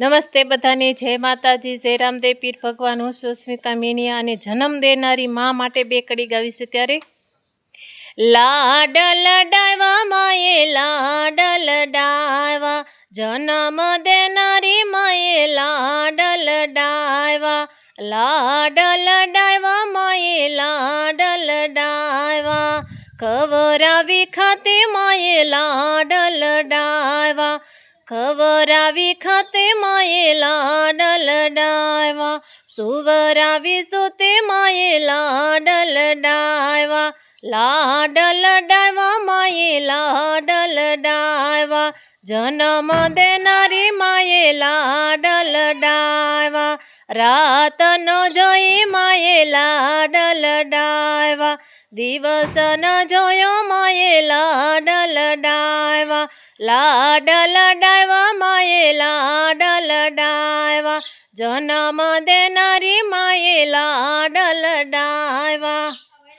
નમસ્તે બધાને, જય માતાજી, જય રામદેવ પીર ભગવાન. હું સુસ્મિતા મેનિયા અને જન્મ દેનારી મા માટે બે કડી ગાવી છે. ત્યારે લાડ લડાવ્યા માએ લાડ લડાવ્યા, જન્મ દેનારી માએ લાડ લડાવ્યા, લાડ લડાવ્યા માએ લાડ લડાવ્યા, ખવરાવી ખાતે માએ લાડ લડાવ્યા, ખવરાવી ખાતે માએ લાડ લડાવ્યા, સુવરાવી સુતે માએ લાડ લડાવ્યા, લાડ લડાવ્યા માએ લાડ લડાવ્યા, જન્મ દેનારી માએ લાડ લડાવ્યા, રાત ન જોઈ માએ લાડ લડાવ્યા, દિવસ ન જોયો માએ લાડ લડાવ્યા, લાડ લડાવ્યા માએ લાડ લડાવ્યા, જન્મ દેનારી માએ લાડ લડાવ્યા.